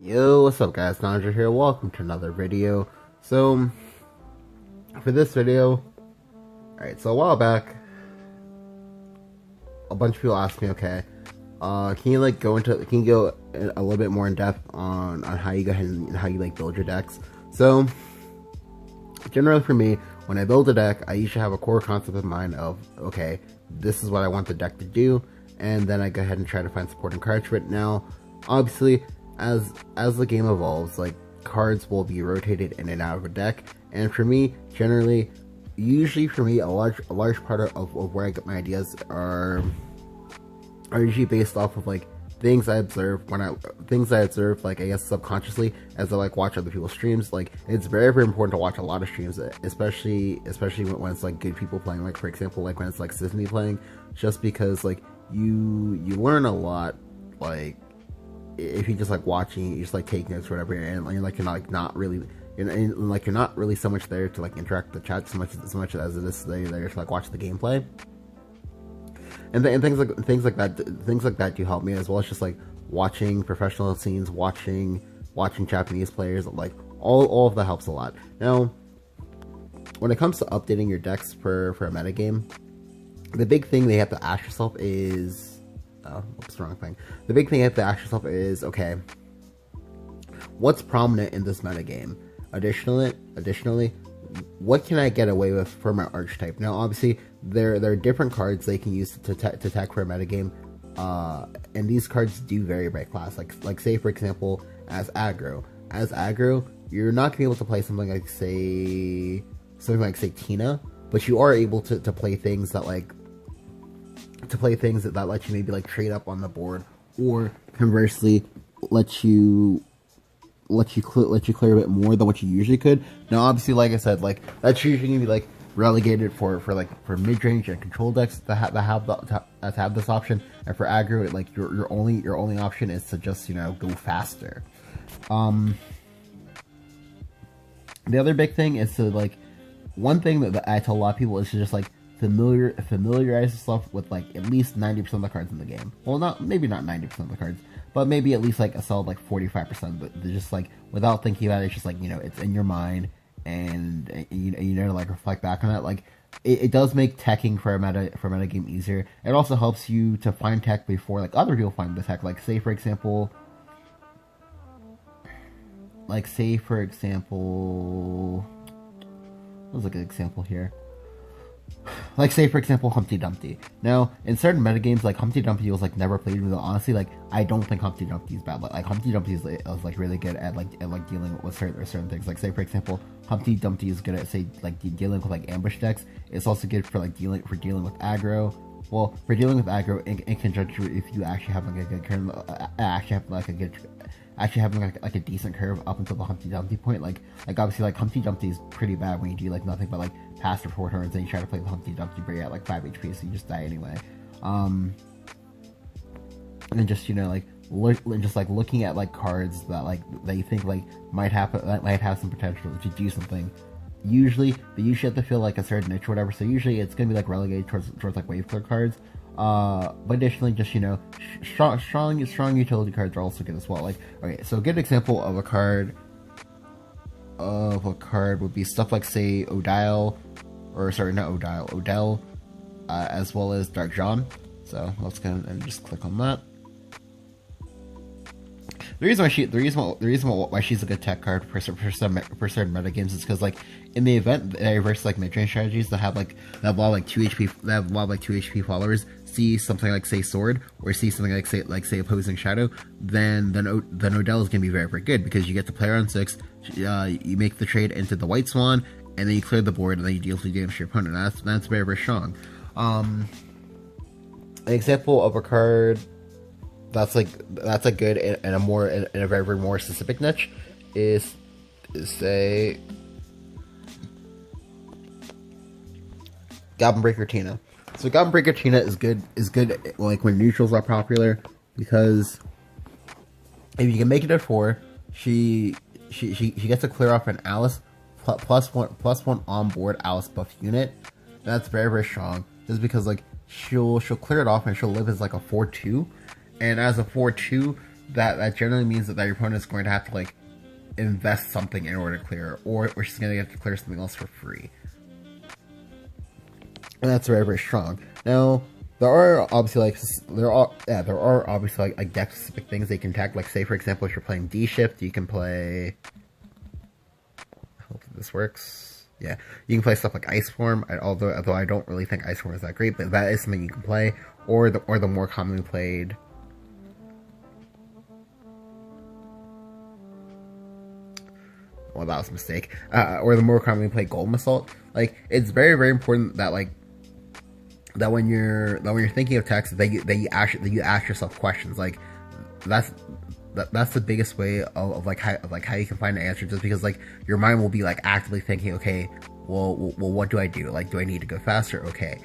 Yo, what's up guys, Nandra here, welcome to another video. So, for this video, alright, so a while back, a bunch of people asked me, okay, can you go a little bit more in depth on how you go ahead and how you build your decks? So, generally for me, when I build a deck, I usually have a core concept in mind of, okay, this is what I want the deck to do, and then I go ahead and try to find supporting cards for it. Now, obviously, as the game evolves, cards will be rotated in and out of a deck, and for me, usually for me, a large part of where I get my ideas are usually based off of things I observe I guess subconsciously as I watch other people's streams. It's very important to watch a lot of streams, especially when it's good people playing, for example when it's Symphony playing, just because you learn a lot if you just watching, you just take notes or whatever, and you're not really so much there to interact with the chat so much as it is there to watch the gameplay. And things like that do help me, as well as just watching professional scenes, watching Japanese players, all of that helps a lot. Now, when it comes to updating your decks for a metagame, the big thing they have to ask yourself is, oops, wrong thing. The big thing you have to ask yourself is, okay, what's prominent in this metagame? Additionally, what can I get away with for my archetype? Now, obviously, there are different cards they can use to attack for a metagame, and these cards do vary by class. Like say for example, as aggro, you're not gonna be able to play something like say Tina, but you are able to play things that let you maybe trade up on the board, or conversely let you clear a bit more than what you usually could. Now, obviously, like I said, that's usually gonna be relegated for mid range and control decks that have this option, and for aggro, your only option is to just go faster. The other big thing is to one thing that I tell a lot of people is to just familiarize yourself with at least 90% of the cards in the game. Well, maybe not 90% of the cards, but maybe at least a solid 45%. But just without thinking about it, it's just it's in your mind, and you reflect back on it. It does make teching for a meta game easier. It also helps you to find tech before other people find the tech. Say for example, what was a good example here? Say for example, Humpty Dumpty. Now, in certain metagames, Humpty Dumpty was never played with. Honestly, I don't think Humpty Dumpty is bad. Humpty Dumpty is really good at dealing with certain things. Say for example, Humpty Dumpty is good at dealing with ambush decks. It's also good for dealing with aggro. Well, for dealing with aggro in conjunction, if you actually have a good curve, having a decent curve up until the Humpty Dumpty point. Obviously Humpty Dumpty is pretty bad when you do nothing but pass for 4 turns, and you try to play the Humpty Dumpty, but you're at 5 HP, so you just die anyway. And just looking at cards that you think might have some potential to do something. Usually have to fill a certain niche or whatever, so usually it's gonna be relegated towards wave clear cards. But additionally, just strong utility cards are also good as well. Okay, so a good example of a card would be stuff say Odile, or sorry, not Odile, Odell, as well as Dark John. So let's go and just click on that. The reason why she's a good tech card for certain metagames is because in the event diverse mid-range strategies that have a lot of 2 HP followers see something say Sword, or see something say Opposing Shadow, then Odell is gonna be very, very good, because you get to play around 6, you make the trade into the White Swan, and then you clear the board, and then you deal 3 damage to your opponent. That's very, very strong. An example of a card that's good in a very, very more specific niche is say Goblin Breaker Tina. So Goblin Breaker Tina is good when neutrals are popular, because if you can make it at 4, she gets to clear off an Alice plus one on board Alice buff unit. That's very, very strong, just because she'll clear it off and she'll live as a 4/2. And as a 4/2, that generally means that your opponent is going to have to like invest something in order to clear, or she's going to have to clear something else for free. And that's very, very strong. Now, there are obviously like deck specific things they can attack. Like, say for example, if you're playing D shift, you can play. Hopefully this works. Yeah, you can play stuff like Ice Form. Although I don't really think Ice Form is that great, but that is something you can play. Or the more commonly played. Well, that was a mistake. Or the more commonly played Golem Assault. Like, it's very, very important that like that when you're thinking of text, that you ask yourself questions. Like, that's the biggest way of how you can find an answer. Just because like your mind will be like actively thinking, okay, well, what do I do? Like, do I need to go faster? Okay,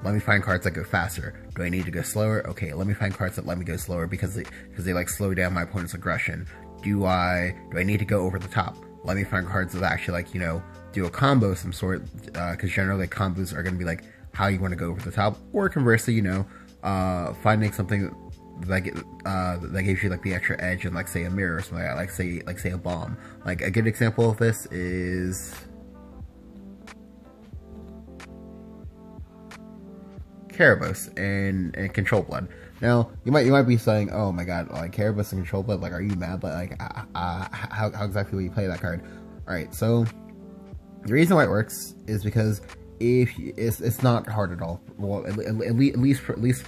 let me find cards that go faster. Do I need to go slower? Okay, let me find cards that let me go slower because they like slow down my opponent's aggression. Do I need to go over the top? Let me find cards that actually like, you know, do a combo of some sort, because generally like, combos are going to be like how you want to go over the top, or conversely, you know, finding something that gives you like the extra edge and like say a mirror or something like that, like say a bomb. Like a good example of this is Karabos and Control Blood. Now you might be saying, oh my god, like Karabos and Control Blood, like are you mad? But like how exactly will you play that card? All right, so the reason why it works is because it's not hard at all. Well, at least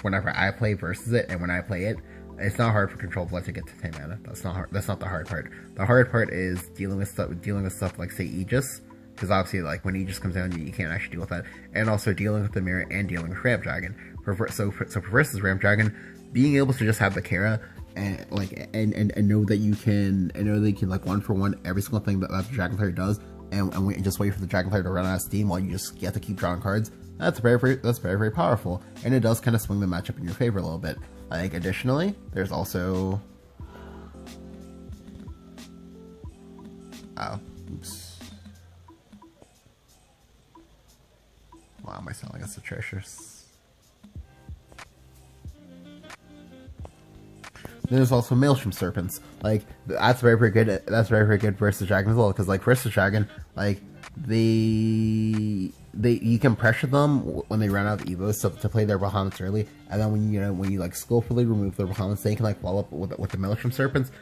whenever I play versus it, and when I play it, it's not hard for Control Blood to get to 10 mana. That's not hard. That's not the hard part. The hard part is dealing with stuff like say Aegis, because obviously like when Aegis comes down, you can't actually deal with that, and also dealing with the mirror and dealing with Ramp Dragon. For versus Ramp Dragon, being able to just have the Kara and like and know that you can like one for one every single thing that the Dragon player does. And just wait for the Dragon player to run out of steam while you just get to keep drawing cards. That's very, very powerful, and it does kind of swing the matchup in your favor a little bit. Like, additionally, there's also oops. Wow, am I sounding like a atrocious? There's also Maelstrom Serpents. Like, that's very, very good. That's very, very good versus Dragon as well. Because like versus Dragon, like you can pressure them when they run out of Evos to play their Bahamut's early, and then when you like skillfully remove their Bahamut's, they can like follow up with the Maelstrom Serpents.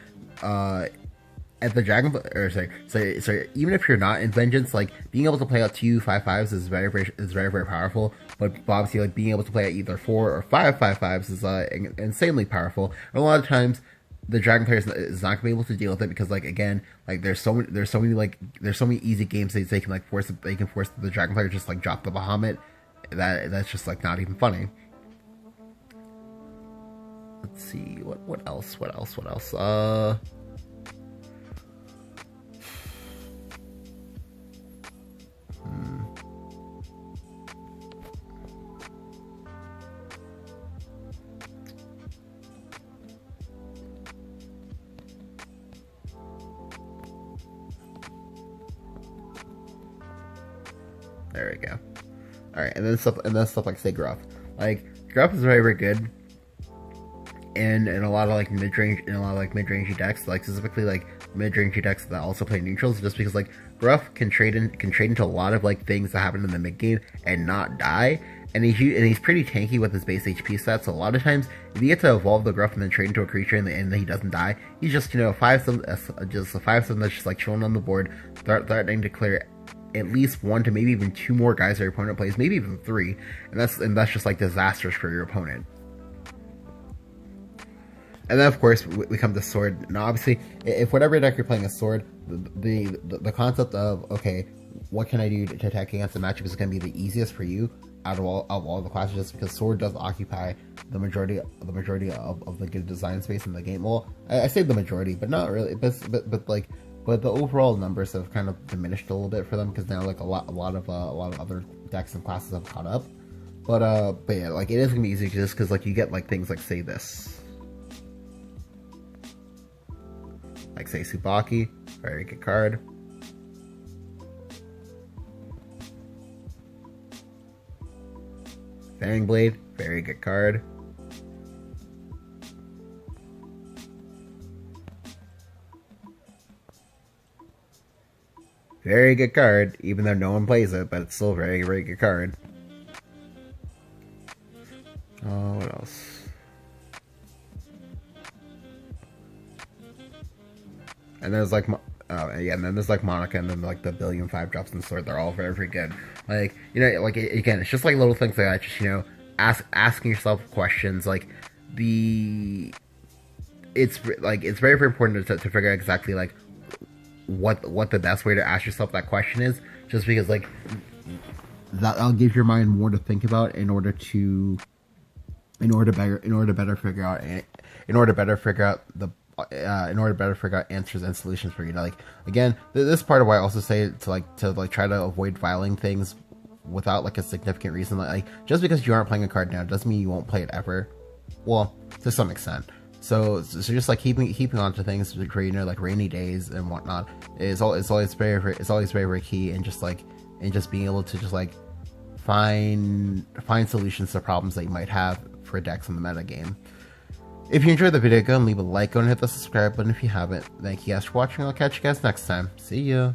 At the Dragon, or sorry, even if you're not in Vengeance, like being able to play out 2 5/5s is very, very powerful. But obviously, like being able to play out either 4 or 5 5/5s is insanely powerful. And a lot of times, the Dragon player is not gonna be able to deal with it because, like, again, like there's so many easy games that they can force the Dragon player to just like drop the Bahamut. That's just like not even funny. Let's see what else. There we go. All right, and then stuff like say Gruff. Like Gruff is very, very good in a lot of like mid-rangey decks, like specifically like mid-rangey decks that also play neutrals, just because like Gruff can trade into a lot of like things that happen in the mid game and not die. And he's pretty tanky with his base HP stats, so a lot of times if you get to evolve the Gruff and then trade into a creature and he doesn't die, he's just, you know, a 5/7 that's just like chilling on the board, threatening to clear at least 1 to maybe even 2 more guys your opponent plays, maybe even 3, and that's just like disastrous for your opponent. And then of course we come to Sword. Now obviously, if whatever deck you're playing a Sword, the concept of, okay, what can I do to attack against the matchup is going to be the easiest for you out of all the classes, just because Sword does occupy the majority of the good design space in the game. Well, I say the majority, but not really. But the overall numbers have kind of diminished a little bit for them, because now like a lot of other decks and classes have caught up. But yeah, like it is gonna be easy just because like you get like things like say this, like say Tsubaki, very good card. Fairing Blade, very good card. Very good card, even though no one plays it, but it's still a very, very good card. What else? And there's like, yeah, and then there's like Monica, and then like the billion 5-drops in the sword. They're all very, very good. Like, you know, like again, it's just like little things like that. Just, you know, asking yourself questions. Like it's very, very important to figure out exactly like what the best way to ask yourself that question is. Just because like that'll give your mind more to think about in order to better figure out answers and solutions for you. Like again, this part of why I also say to try to avoid filing things without like a significant reason. Like just because you aren't playing a card now doesn't mean you won't play it ever. Well, to some extent. So just like keeping on to things for, you know, like rainy days and whatnot is always very key, and just being able to just like find solutions to problems that you might have for decks in the metagame. If you enjoyed the video, go and leave a like, go and hit the subscribe button if you haven't. Thank you guys for watching. I'll catch you guys next time. See ya.